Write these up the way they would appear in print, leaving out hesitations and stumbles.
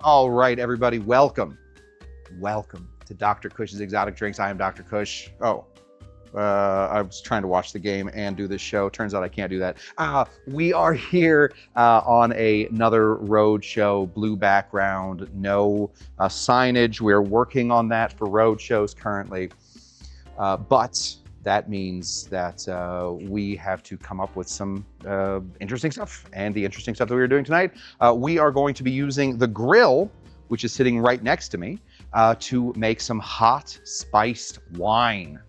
All right, everybody, welcome. Welcome to Dr. Cush's Exotic Drinks. I am Dr. Cush. I was trying to watch the game and do this show. Turns out I can't do that. We are here on another road show, blue background, no signage. We're working on that for road shows currently. But that means that we have to come up with some interesting stuff. And the interesting stuff that we are doing tonight, we are going to be using the grill, which is sitting right next to me, to make some hot spiced wine.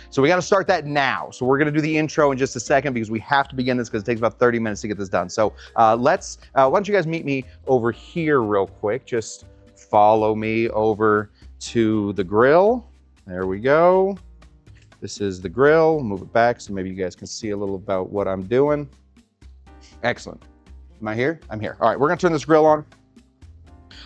So we got to start that now. So we're going to do the intro in just a second because we have to begin this because it takes about 30 minutes to get this done. So why don't you guys meet me over here real quick? Just follow me over to the grill. There we go. This is the grill. Move it back so maybe you guys can see a little about what I'm doing. Excellent. Am I here? I'm here. All right, we're going to turn this grill on.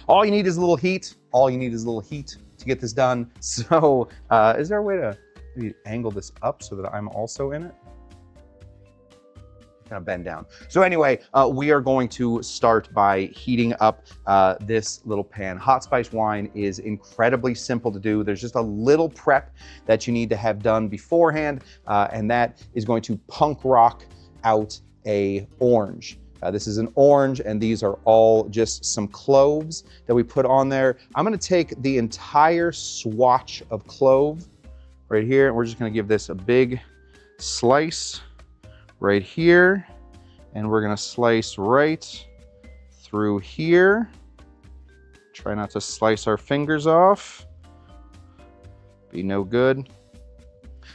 All you need is a little heat. All you need is a little heat to get this done. So is there a way to maybe angle this up so that I'm also in it? Kind of bend down. So anyway, we are going to start by heating up this little pan. Hot spice wine is incredibly simple to do. There's just a little prep that you need to have done beforehand, and that is going to punk rock out a orange. This is an orange, and these are all just some cloves that we put on there. I'm gonna take the entire swatch of clove right here, and we're just gonna give this a big slice right here, and we're gonna slice right through here. Try not to slice our fingers off. Be no good.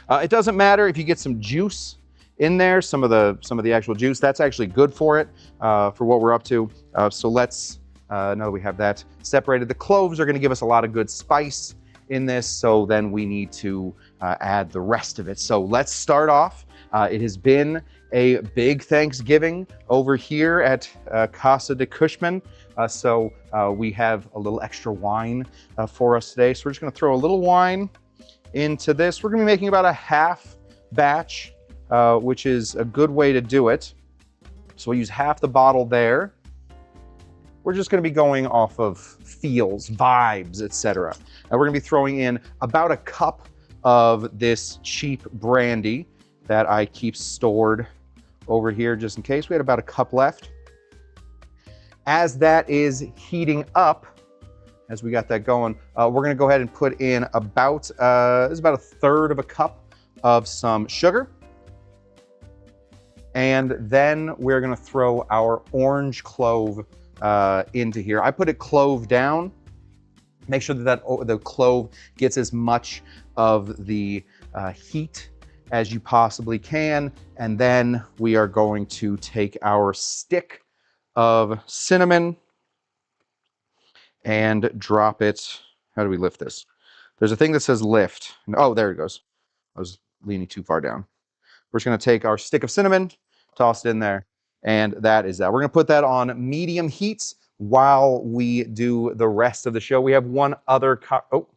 It doesn't matter if you get some juice in there, some of the actual juice. That's actually good for it, for what we're up to. So let's, now that we have that separated, the cloves are gonna give us a lot of good spice in this, so then we need to add the rest of it. So let's start off. It has been a big Thanksgiving over here at Casa de Cushman. So we have a little extra wine for us today. So we're just gonna throw a little wine into this. We're gonna be making about a half batch, which is a good way to do it. So we'll use half the bottle there. We're just gonna be going off of feels, vibes, etc. And we're gonna be throwing in about a cup of this cheap brandy that I keep stored over here just in case. We had about a cup left. As that is heating up, as we got that going, we're gonna go ahead and put in about, this is about a third of a cup of some sugar. And then we're gonna throw our orange clove into here. I put it clove down. Make sure that the clove gets as much of the heat as you possibly can. And then we are going to take our stick of cinnamon and drop it. How do we lift this? There's a thing that says lift. Oh, there it goes. I was leaning too far down. We're just gonna take our stick of cinnamon, toss it in there, and that is that. We're gonna put that on medium heats while we do the rest of the show. We have one other oh,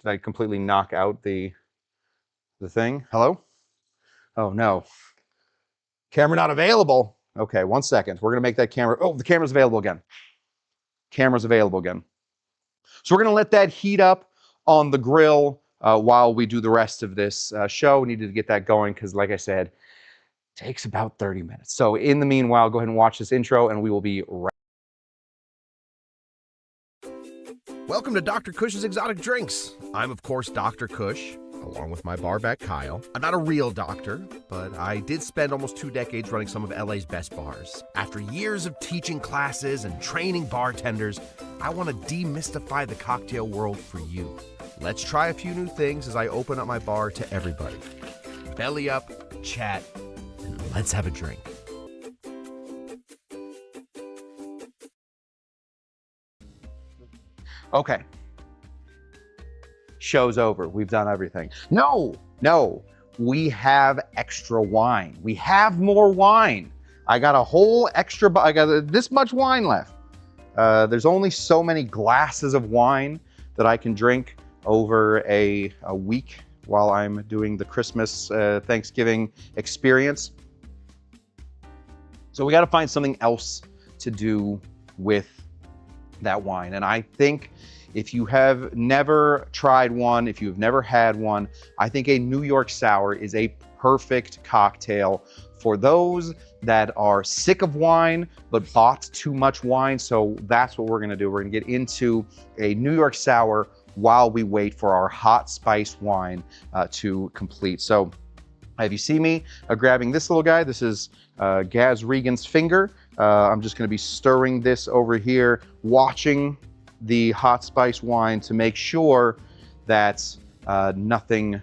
did I completely knock out the thing? Hello? Oh no, camera not available. Okay, 1 second. We're gonna make that camera, oh, the camera's available again. Camera's available again. So we're gonna let that heat up on the grill while we do the rest of this show. We needed to get that going because, like I said, it takes about 30 minutes. So in the meanwhile, go ahead and watch this intro and we will be right. Welcome to Dr. Cush's Exotic Drinks. I'm, of course, Dr. Cush, along with my barback Kyle. I'm not a real doctor, but I did spend almost 2 decades running some of LA's best bars. After years of teaching classes and training bartenders, I want to demystify the cocktail world for you. Let's try a few new things as I open up my bar to everybody. Belly up, chat, and let's have a drink. Okay. Show's over. We've done everything. No, we have extra wine. We have more wine. I got a whole extra, I got this much wine left. There's only so many glasses of wine that I can drink over a week while I'm doing the Christmas, Thanksgiving experience. So we got to find something else to do with that wine. And I think if you have never tried one, if you've never had one, I think a New York Sour is a perfect cocktail for those that are sick of wine but bought too much wine. So that's what we're gonna do. We're gonna get into a New York Sour while we wait for our hot spice wine to complete. So if you see me grabbing this little guy, this is Gaz Regan's finger. I'm just gonna be stirring this over here, watching the hot spice wine to make sure that nothing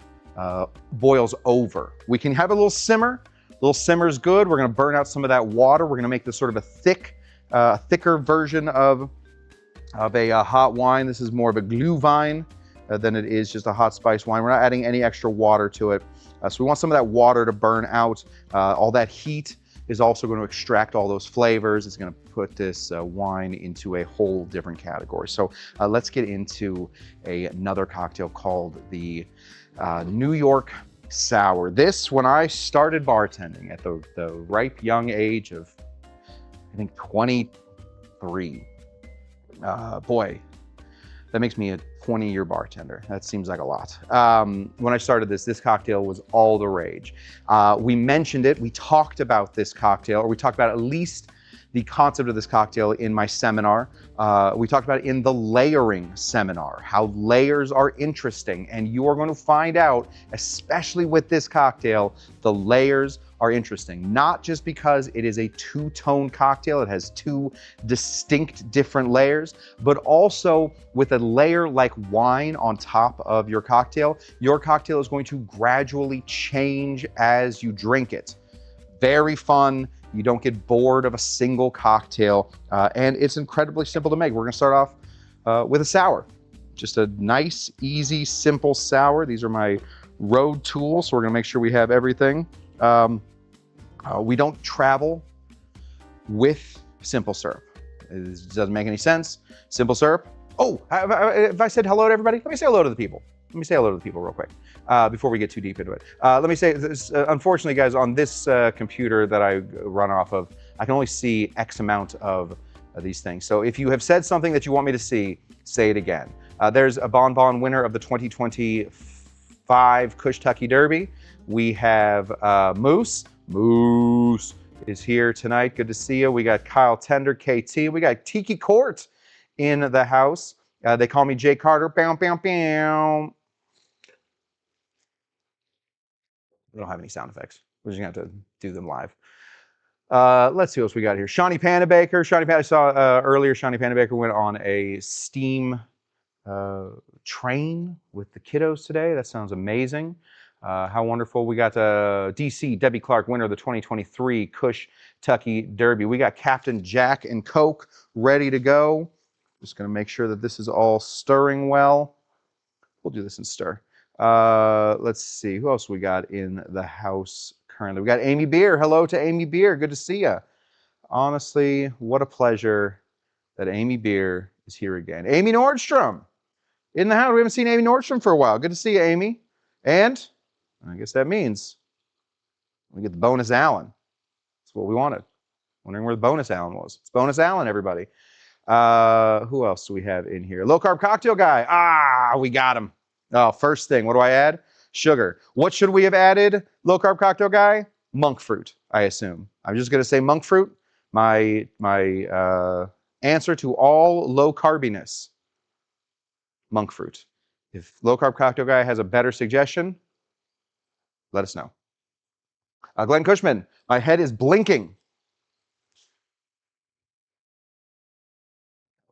boils over. We can have a little simmer. A little simmer is good. We're gonna burn out some of that water. We're gonna make this sort of a thicker version of a hot wine. This is more of a glühwein than it is just a hot spice wine. We're not adding any extra water to it. So we want some of that water to burn out. All that heat is also going to extract all those flavors. It's going to put this wine into a whole different category. So let's get into another cocktail called the New York Sour. This, when I started bartending at the ripe young age of, I think, 23. Boy, that makes me a 20-year bartender. That seems like a lot. When I started this cocktail was all the rage. We mentioned it, we talked about this cocktail, or we talked about at least the concept of this cocktail in my seminar. We talked about it in the layering seminar, how layers are interesting, and you are going to find out, especially with this cocktail, the layers are interesting, not just because it is a two-tone cocktail, it has two distinct different layers, but also with a layer like wine on top of your cocktail is going to gradually change as you drink it. Very fun. You don't get bored of a single cocktail, and it's incredibly simple to make. We're gonna start off with a sour. Just a nice, easy, simple sour. These are my road tools, so we're gonna make sure we have everything. We don't travel with simple syrup. It doesn't make any sense. Simple syrup. Oh, have I said hello to everybody? Let me say hello to the people. Let me say hello to the people real quick before we get too deep into it. Let me say this, unfortunately, guys, on this computer that I run off of, I can only see X amount of these things. So if you have said something that you want me to see, say it again. There's a bonbon winner of the 2025 Cush Tucky Derby. We have Moose. Moose is here tonight. Good to see you. We got Kyle Tender, KT. We got Tiki Court in the house. They call me Jay Carter. Bam, bam, bam. We don't have any sound effects. We're just gonna have to do them live. Let's see what else we got here. Shawnee Panabaker. I saw earlier Shawnee Panabaker went on a steam train with the kiddos today. That sounds amazing. How wonderful. We got DC, Debbie Clark, winner of the 2023 Cush Tucky Derby. We got Captain Jack and Coke ready to go. Just gonna make sure that this is all stirring well. We'll do this in stir. Let's see, who else we got in the house currently? We got Amy Beer. Hello to Amy Beer. Good to see you. Honestly, what a pleasure that Amy Beer is here again. Amy Nordstrom in the house. We haven't seen Amy Nordstrom for a while. Good to see you, Amy. And I guess that means we get the bonus Allen. That's what we wanted. Wondering where the bonus Allen was. It's bonus Allen, everybody. Who else do we have in here? Low carb cocktail guy. Ah, we got him. Oh, first thing, what do I add? Sugar. What should we have added, low carb cocktail guy? Monk fruit, I assume. I'm just gonna say monk fruit. My answer to all low carbiness. Monk fruit. If low carb cocktail guy has a better suggestion, let us know. Glenn Cushman, my head is blinking.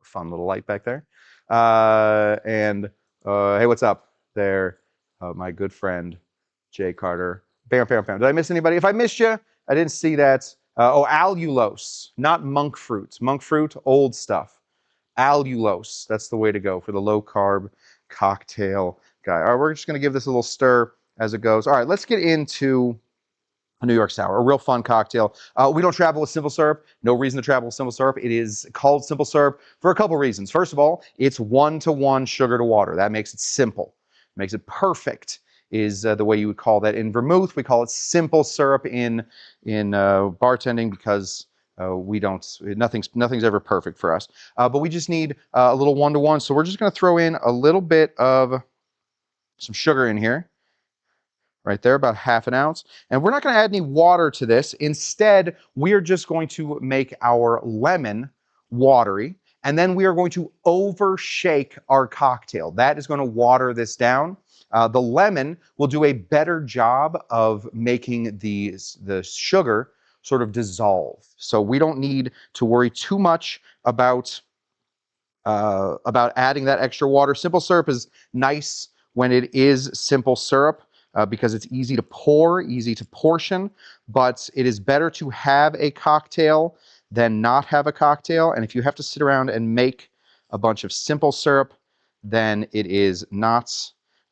Fun little light back there. Hey, what's up there? My good friend, Jay Carter. Bam, bam, bam. Did I miss anybody? If I missed you, I didn't see that. Allulose, not monk fruit. Monk fruit, old stuff. Allulose, that's the way to go for the low carb cocktail guy. All right, we're just gonna give this a little stir as it goes. All right, let's get into a New York Sour, a real fun cocktail. We don't travel with simple syrup. No reason to travel with simple syrup. It is called simple syrup for a couple reasons. First of all, it's 1-to-1 sugar to water. That makes it simple. Makes it perfect is the way you would call that in vermouth. We call it simple syrup in bartending because We don't, nothing's ever perfect for us. But we just need a little 1-to-1. So we're just going to throw in a little bit of some sugar in here. Right there, about 1/2 ounce. And we're not going to add any water to this. Instead, we are just going to make our lemon watery. And then we are going to overshake our cocktail. That is going to water this down. The lemon will do a better job of making the sugar sort of dissolve. So we don't need to worry too much about adding that extra water. Simple syrup is nice when it is simple syrup because it's easy to pour, easy to portion, but it is better to have a cocktail than not have a cocktail. And if you have to sit around and make a bunch of simple syrup, then it is not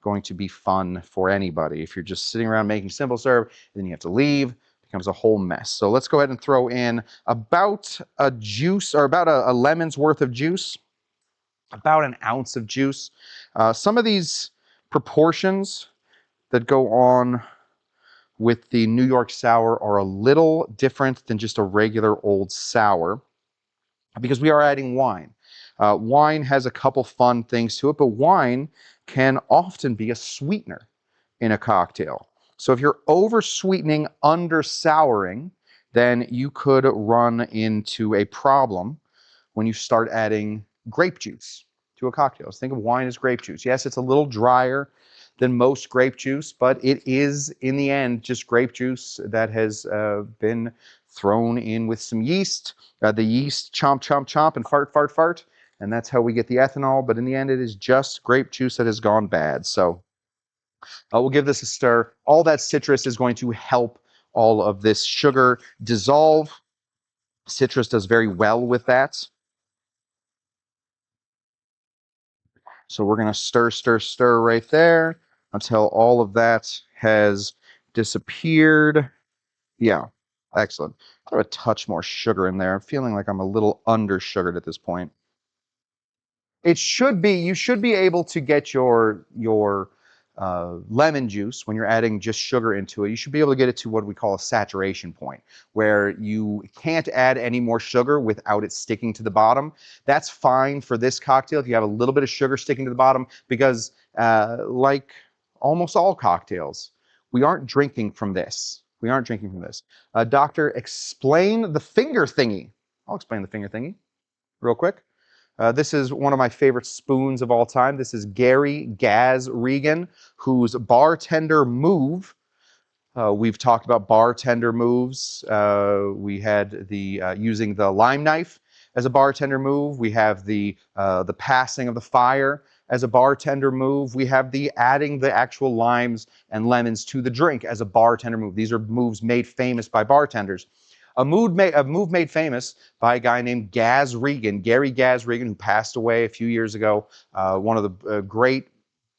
going to be fun for anybody. If you're just sitting around making simple syrup, then you have to leave, it becomes a whole mess. So let's go ahead and throw in about a juice, or about a lemon's worth of juice. About 1 ounce of juice. Some of these proportions that go on with the New York sour are a little different than just a regular old sour because we are adding wine. Wine has a couple fun things to it, but wine can often be a sweetener in a cocktail. So if you're over sweetening, under souring, then you could run into a problem when you start adding grape juice to a cocktail. So think of wine as grape juice. Yes, it's a little drier than most grape juice, but it is, in the end, just grape juice that has been thrown in with some yeast. The yeast chomp, chomp, chomp, and fart, fart, fart, and that's how we get the ethanol. But in the end, it is just grape juice that has gone bad. So we'll give this a stir. All that citrus is going to help all of this sugar dissolve. Citrus does very well with that. So we're going to stir, stir, stir right there until all of that has disappeared. Yeah, excellent. Throw a touch more sugar in there. I'm feeling like I'm a little under sugared at this point. It should be, you should be able to get your lemon juice when you're adding just sugar into it. You should be able to get it to what we call a saturation point, where you can't add any more sugar without it sticking to the bottom. That's fine for this cocktail if you have a little bit of sugar sticking to the bottom, because like almost all cocktails, we aren't drinking from this. We aren't drinking from this. Doctor, explain the finger thingy. I'll explain the finger thingy real quick. This is one of my favorite spoons of all time. This is Gary Gaz Regan, whose bartender move. We've talked about bartender moves. We had the using the lime knife as a bartender move. We have the passing of the fire as a bartender move. We have the adding the actual limes and lemons to the drink as a bartender move. These are moves made famous by bartenders. A move made famous by a guy named Gaz Regan, Gary Gaz Regan, who passed away a few years ago, one of the great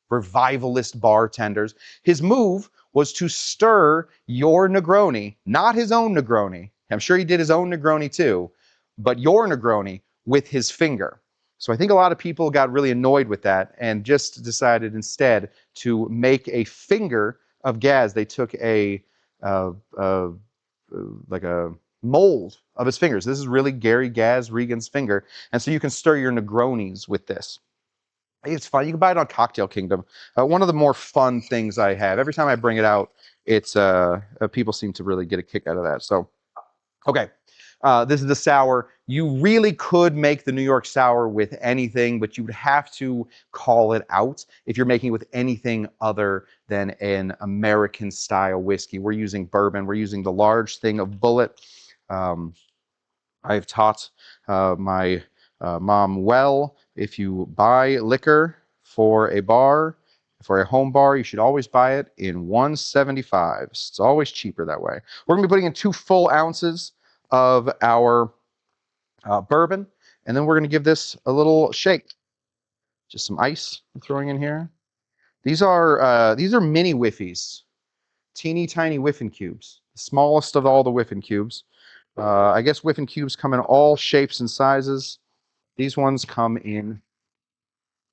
revivalist bartenders. His move was to stir your Negroni, not his own Negroni. I'm sure he did his own Negroni too, but your Negroni with his finger. So I think a lot of people got really annoyed with that and just decided instead to make a finger of Gaz. They took like a mold of his fingers. This is really Gary Gaz Regan's finger. And so you can stir your Negronis with this. It's fun. You can buy it on Cocktail Kingdom. One of the more fun things I have. Every time I bring it out, it's people seem to really get a kick out of that. So, okay. This is the sour. You really could make the New York sour with anything, but you would have to call it out if you're making it with anything other than an American style whiskey. We're using bourbon. We're using the large thing of Bullet. I've taught my mom well, if you buy liquor for a bar, for a home bar, you should always buy it in 175s. It's always cheaper that way. We're going to be putting in 2 full ounces of our bourbon, and then we're going to give this a little shake. Just some ice I'm throwing in here. These are mini whiffies, teeny tiny whiffing cubes, the smallest of all the whiffing cubes. I guess whiffing cubes come in all shapes and sizes. These ones come in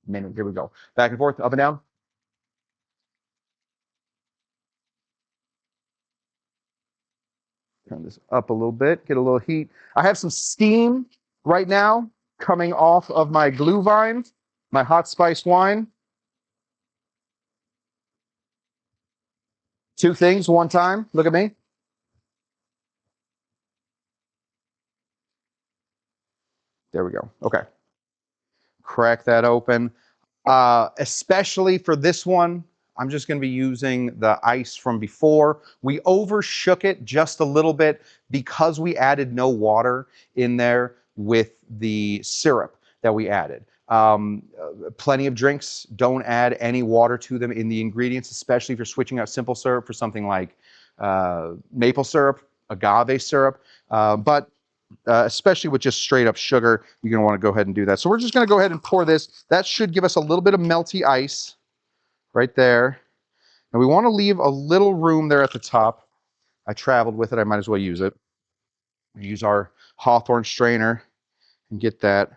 mini. Here we go. Back and forth, up and down. Turn this up a little bit, get a little heat. I have some steam right now coming off of my glue vine, my hot spice wine. Two things, one time. Look at me. There we go. Okay. Crack that open. Especially for this one, I'm just going to be using the ice from before. We overshook it just a little bit because we added no water in there with the syrup that we added. Plenty of drinks don't add any water to them in the ingredients, especially if you're switching out simple syrup for something like maple syrup, agave syrup. But especially with just straight up sugar, you're going to want to go ahead and do that. So we're just going to go ahead and pour this. That should give us a little bit of melty ice right there. And we want to leave a little room there at the top. I traveled with it. I might as well use it. Use our Hawthorne strainer and get that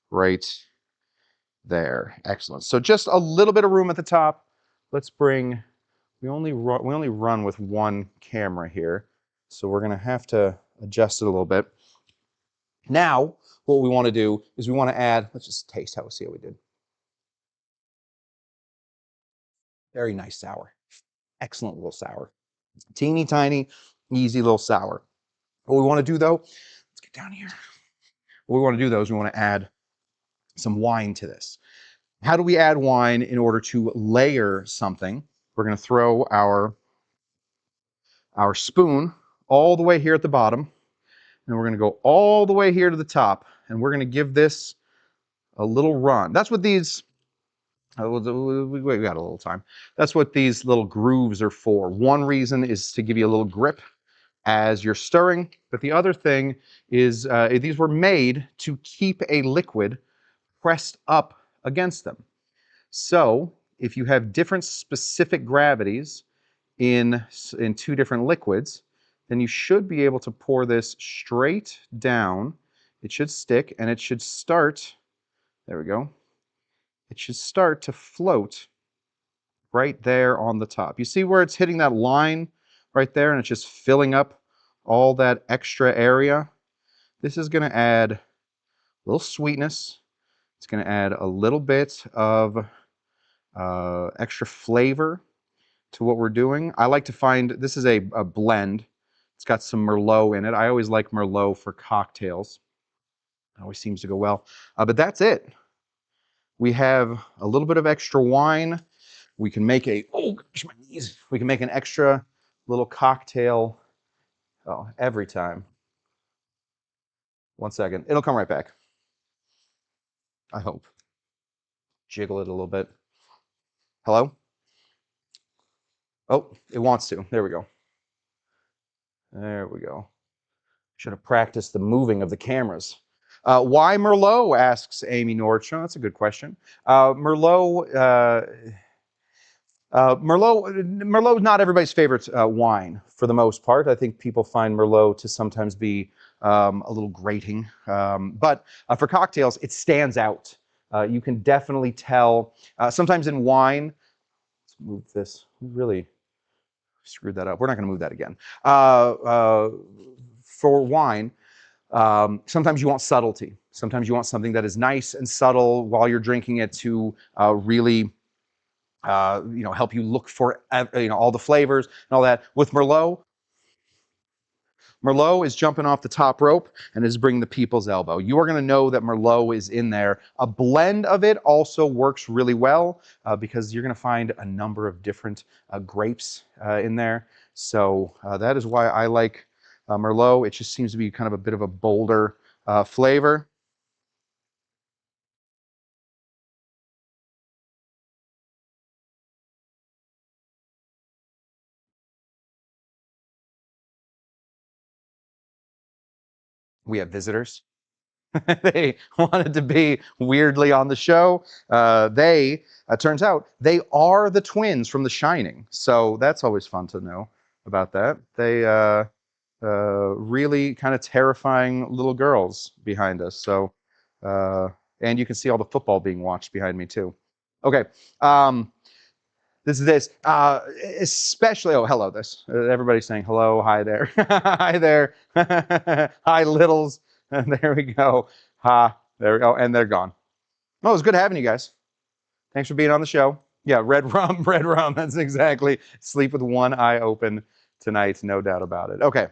right there. Excellent. So just a little bit of room at the top. Let's bring, we only run with one camera here. So we're going to have to adjust it a little bit. Now, what we want to do is we want to add, let's just taste how we see how we did. Very nice sour. Excellent little sour. Teeny tiny, easy little sour. What we want to do though, let's get down here. What we want to do though is we want to add some wine to this. How do we add wine in order to layer something? We're going to throw our spoon all the way here at the bottom, and we're going to go all the way here to the top, and we're going to give this a little run. That's what these, we got a little time. That's what these little grooves are for. One reason is to give you a little grip as you're stirring, but the other thing is these were made to keep a liquid pressed up against them. So if you have different specific gravities in two different liquids, then you should be able to pour this straight down. It should stick and it should start, there we go. It should start to float right there on the top. You see where it's hitting that line right there and it's just filling up all that extra area? This is going to add a little sweetness. It's going to add a little bit of extra flavor to what we're doing. I like to find, this is a blend. It's got some Merlot in it. I always like Merlot for cocktails. It always seems to go well. But that's it. We have a little bit of extra wine. We can make a, oh gosh, my knees. We can make an extra little cocktail, every time. One second. It'll come right back. I hope. Jiggle it a little bit. Hello? Oh, it wants to. There we go. There we go. Should have practiced the moving of the cameras. Why Merlot, asks Amy Nordstrom. That's a good question. Merlot is not everybody's favorite wine for the most part. I think people find Merlot to sometimes be a little grating. But for cocktails, it stands out. You can definitely tell. Sometimes in wine, let's move this. We really screwed that up. We're not going to move that again. For wine, sometimes you want subtlety. Sometimes you want something that is nice and subtle while you're drinking it to really help you look for all the flavors and all that. With Merlot, Merlot is jumping off the top rope and is bringing the people's elbow. You are going to know that Merlot is in there. A blend of it also works really well because you're going to find a number of different grapes in there. So that is why I like Merlot. It just seems to be kind of a bit of a bolder flavor. We have visitors. They wanted to be weirdly on the show. Turns out, they are the twins from The Shining. So that's always fun to know about that. They really kind of terrifying little girls behind us. So, and you can see all the football being watched behind me too. Okay. This is this. Especially, oh, hello, this. Everybody's saying hello, hi there. Hi there. Hi, littles. And there we go. Ha, there we go. And they're gone. Oh, it was good having you guys. Thanks for being on the show. Yeah, red rum, red rum. That's exactly. Sleep with one eye open tonight, no doubt about it. Okay.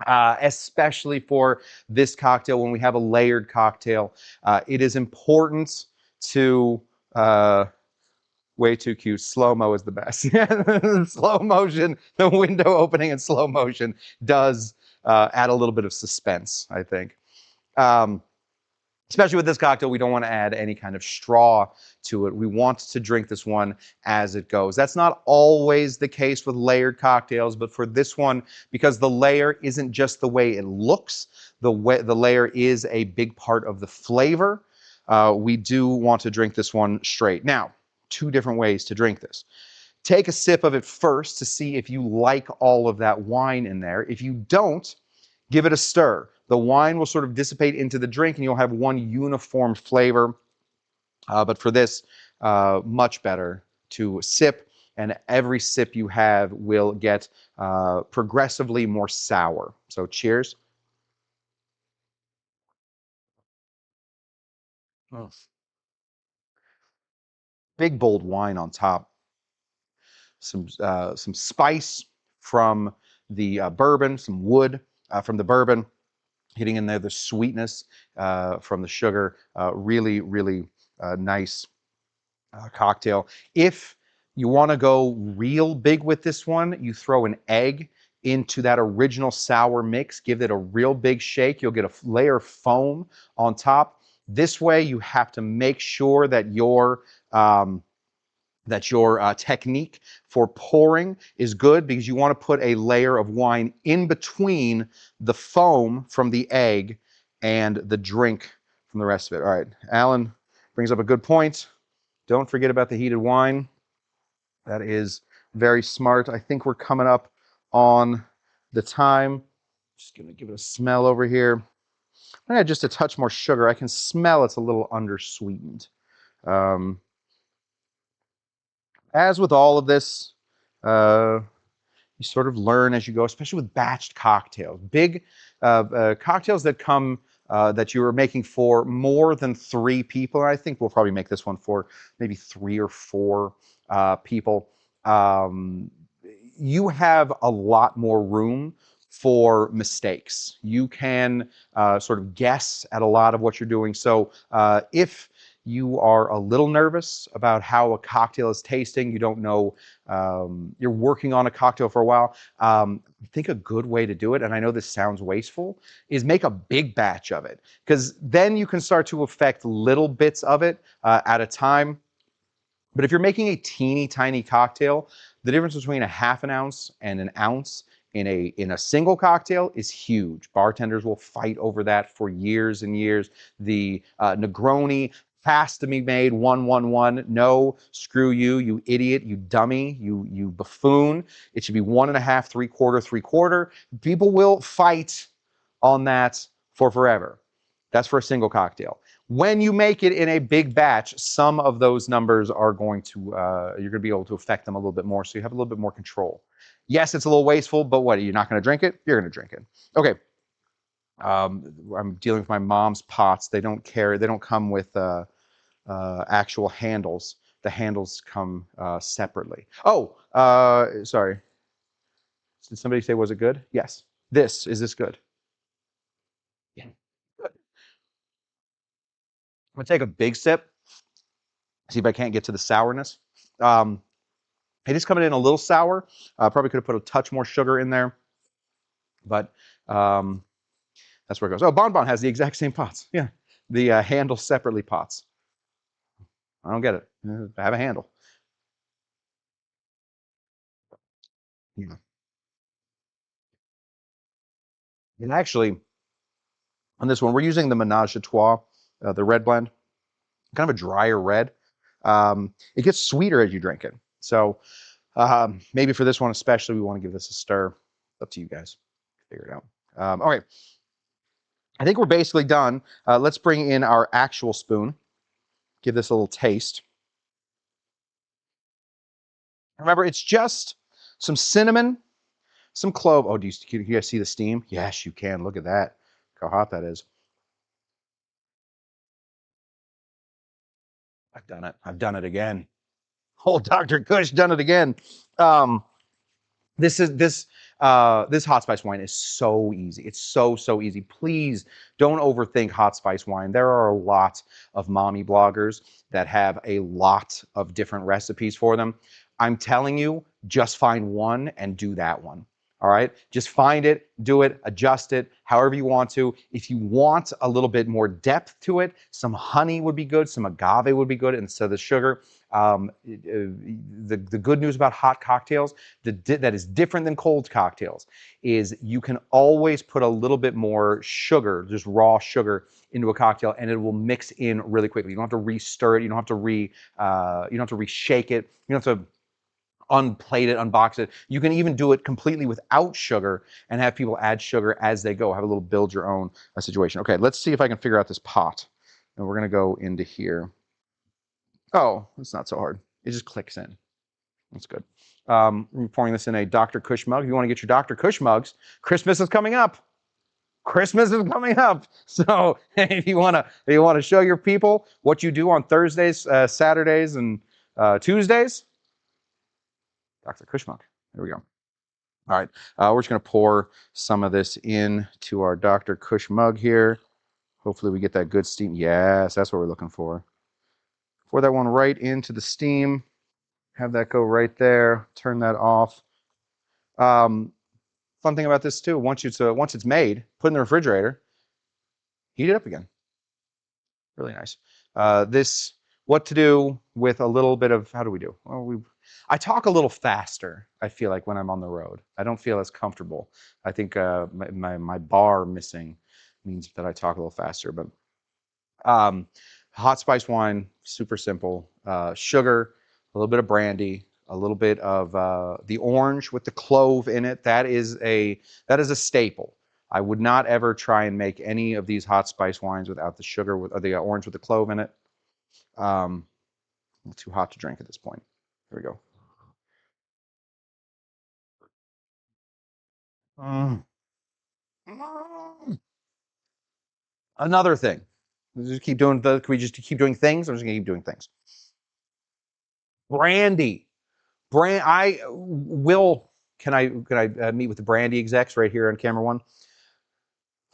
Especially for this cocktail, when we have a layered cocktail, it is important to way too cute. Slow-mo is the best. Slow motion, the window opening in slow motion does add a little bit of suspense, I think. Especially with this cocktail, we don't want to add any kind of straw to it. We want to drink this one as it goes. That's not always the case with layered cocktails, but for this one, because the layer isn't just the way it looks, the layer is a big part of the flavor, we do want to drink this one straight. Now, two different ways to drink this. Take a sip of it first to see if you like all of that wine in there. If you don't, give it a stir. The wine will sort of dissipate into the drink and you'll have one uniform flavor. But for this, much better to sip, and every sip you have will get progressively more sour. So cheers. Oh. Big bold wine on top. Some spice from the bourbon, some wood from the bourbon, hitting in there the sweetness from the sugar. Really, really nice cocktail. If you want to go real big with this one, you throw an egg into that original sour mix, give it a real big shake. You'll get a layer of foam on top. This way, you have to make sure that your technique for pouring is good, because you want to put a layer of wine in between the foam from the egg and the drink from the rest of it. All right, Alan brings up a good point. Don't forget about the heated wine. That is very smart. I think we're coming up on the time. Just going to give it a smell over here. I'm going to add just a touch more sugar. I can smell it's a little undersweetened. As with all of this, you sort of learn as you go, especially with batched cocktails. Big cocktails that come that you are making for more than 3 people. And I think we'll probably make this one for maybe 3 or 4 people. You have a lot more room for mistakes. You can sort of guess at a lot of what you're doing. So if you are a little nervous about how a cocktail is tasting, you don't know, you're working on a cocktail for a while, I think a good way to do it, and I know this sounds wasteful, is make a big batch of it, because then you can start to affect little bits of it at a time. But if you're making a teeny tiny cocktail, the difference between a half an ounce and an ounce in a single cocktail is huge. Bartenders will fight over that for years and years. The Negroni has to be made 1-1-1. No, screw you, you idiot, you dummy, you buffoon. It should be 1.5, 3/4, 3/4. People will fight on that for forever. That's for a single cocktail. When you make it in a big batch, some of those numbers are going to, you're going to be able to affect them a little bit more, so you have a little bit more control. Yes, it's a little wasteful, but what, you're not going to drink it? You're going to drink it. Okay. I'm dealing with my mom's pots. They don't carry, they don't come with actual handles. The handles come separately. Oh, sorry. Did somebody say, was it good? Yes. Is this good? Yeah. Good. I'm gonna take a big sip, see if I can't get to the sourness. It is coming in a little sour. Probably could have put a touch more sugar in there, but that's where it goes. Oh, Bon Bon has the exact same pots. Yeah, the handle separately pots. I don't get it. I have a handle. Yeah. And actually, on this one, we're using the Menage a Trois, the red blend, kind of a drier red. It gets sweeter as you drink it. So maybe for this one especially, we want to give this a stir. Up to you guys. Figure it out. All right. I think we're basically done. Let's bring in our actual spoon. Give this a little taste. Remember, it's just some cinnamon, some clove. Oh, can you guys see the steam? Yes, you can. Look at that. Look how hot that is. I've done it. I've done it again. Oh, Dr. Cush done it again. Um, this hot spice wine is so easy. It's so easy. Please don't overthink hot spice wine. There are a lot of mommy bloggers that have a lot of different recipes for them. I'm telling you, just find one and do that one. All right, just find it, do it, adjust it, however you want to. If you want a little bit more depth to it, some honey would be good, some agave would be good instead of the sugar. The good news about hot cocktails that is different than cold cocktails is you can always put a little bit more sugar, just raw sugar, into a cocktail, and it will mix in really quickly. You don't have to re-stir it. You don't have to reshake it. You don't have to unplate it, unbox it. You can even do it completely without sugar and have people add sugar as they go. Have a little build your own situation. Okay, let's see if I can figure out this pot. And we're gonna go into here. Oh, it's not so hard. It just clicks in. That's good. I'm pouring this in a Dr. Cush mug. If you want to get your Dr. Cush mugs, Christmas is coming up. Christmas is coming up. So if you want to show your people what you do on Thursdays, Saturdays, and Tuesdays, Dr. Cush mug. There we go. All right, we're just going to pour some of this into our Dr. Cush mug here. Hopefully we get that good steam. Yes, that's what we're looking for. Pour that one right into the steam. Have that go right there. Turn that off. Fun thing about this too, once it's made, put it in the refrigerator, heat it up again. Really nice. What to do with a little bit of, how do we do? Well, I talk a little faster, I feel like, when I'm on the road. I don't feel as comfortable. I think my bar missing means that I talk a little faster. But hot spice wine, super simple. Sugar, a little bit of brandy, a little bit of the orange with the clove in it. That is a staple. I would not ever try and make any of these hot spice wines without the sugar or the orange with the clove in it. Too hot to drink at this point. Here we go. Mm. Mm. Another thing. Just keep doing can we just keep doing things? I'm just gonna keep doing things. Brandy. I will. Can I meet with the brandy execs right here on camera one?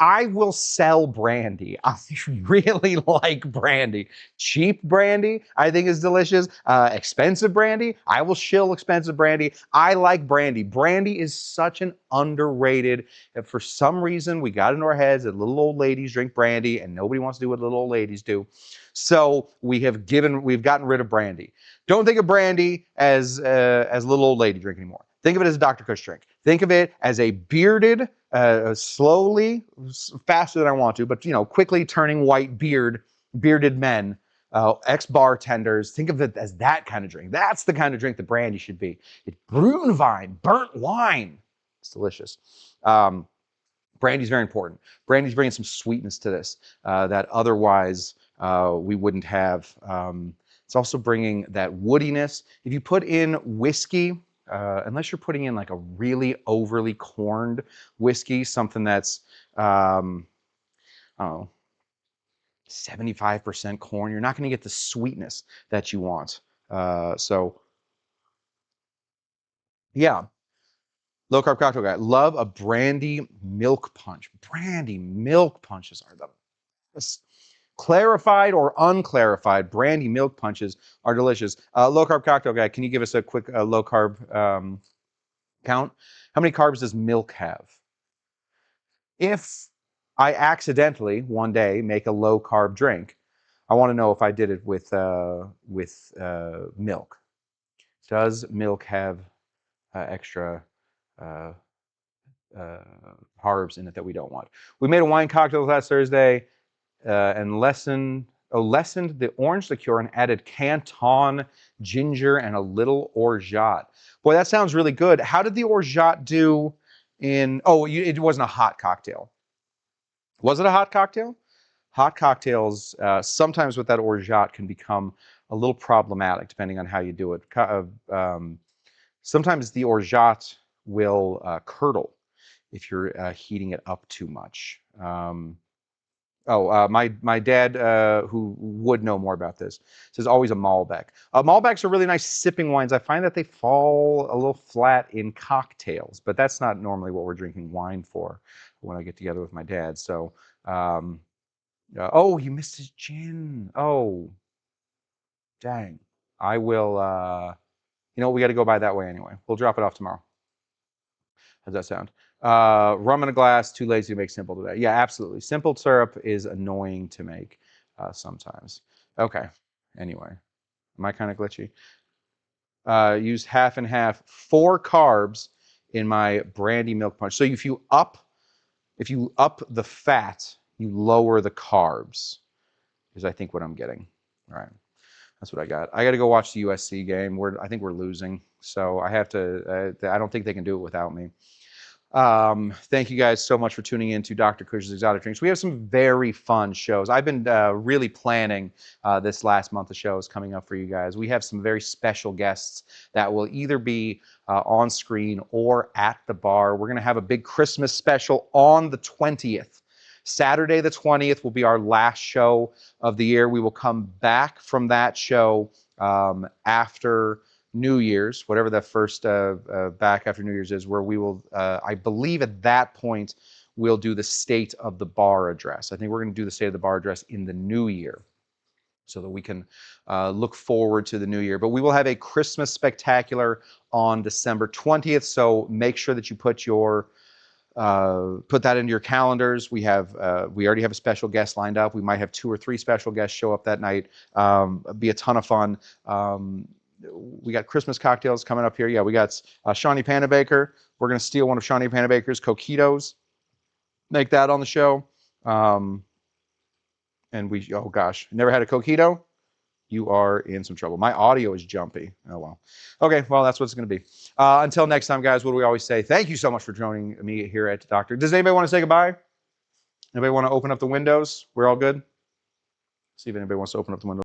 I will sell brandy. I really like brandy. Cheap brandy, I think is delicious. Expensive brandy, I will shill expensive brandy. I like brandy. Brandy is such an underrated. For some reason, we got into our heads that little old ladies drink brandy, and nobody wants to do what little old ladies do. So we've gotten rid of brandy. Don't think of brandy as little old lady drink anymore. Think of it as a Dr. Cush drink. Think of it as a bearded, slowly, faster than I want to, but quickly turning white bearded men, ex-bartenders. Think of it as that kind of drink. That's the kind of drink that brandy should be. It's Brunwein, burnt wine. It's delicious. Brandy's very important. Brandy's bringing some sweetness to this that otherwise we wouldn't have. It's also bringing that woodiness. If you put in whiskey, unless you're putting in like a really overly corned whiskey, something that's, I don't know, 75% corn, you're not going to get the sweetness that you want. So, yeah, low carb cocktail guy. Love a brandy milk punch. Brandy milk punches are the best. Clarified or unclarified brandy milk punches are delicious. Low carb cocktail guy, can you give us a quick low carb count? How many carbs does milk have? If I accidentally one day make a low carb drink, I want to know if I did it with milk. Does milk have extra uh, carbs in it that we don't want? We made a wine cocktail last Thursday and lessened the orange liqueur and added Canton ginger and a little orgeat. Boy, that sounds really good. How did the orgeat do in? Oh, it wasn't a hot cocktail. Was it a hot cocktail? Hot cocktails, sometimes with that orgeat, can become a little problematic depending on how you do it. Sometimes the orgeat will curdle if you're heating it up too much. My dad, who would know more about this, says always a Malbec. Malbecs are really nice sipping wines. I find that they fall a little flat in cocktails, but that's not normally what we're drinking wine for when I get together with my dad. So, oh, he missed his gin. Oh, dang. I will, we got to go by that way anyway. We'll drop it off tomorrow. How's that sound? Rum in a glass, too lazy to make simple today. Yeah, absolutely. Simple syrup is annoying to make sometimes. Okay, anyway. Am I kind of glitchy? Use half and half, 4 carbs in my brandy milk punch. So if you up the fat, you lower the carbs, is I think what I'm getting. All right. That's what I got. I got to go watch the USC game. I think we're losing, so I have to. I don't think they can do it without me. Thank you guys so much for tuning in to Dr. Cush's Exotic Drinks. We have some very fun shows. I've been really planning this last month of shows coming up for you guys. We have some very special guests that will either be on screen or at the bar. We're going to have a big Christmas special on the 20th. Saturday the 20th will be our last show of the year. We will come back from that show after New Year's, whatever the first back after New Year's is, where we will, I believe at that point, we'll do the State of the Bar address. I think we're going to do the State of the Bar address in the new year so that we can look forward to the new year. But we will have a Christmas spectacular on December 20th, so make sure that you put that into your calendars. We already have a special guest lined up. We might have 2 or 3 special guests show up that night. Be a ton of fun. We got Christmas cocktails coming up here. Yeah, we got Shawnee Panabaker. We're going to steal one of Shawnee Panabaker's coquitos, make that on the show. And oh gosh, never had a coquito? You are in some trouble. My audio is jumpy. Oh, well. Okay, well, that's what it's going to be. Until next time, guys, what do we always say? Thank you so much for joining me here at Doctor. Does anybody want to say goodbye? Anybody want to open up the windows? We're all good? See if anybody wants to open up the windows.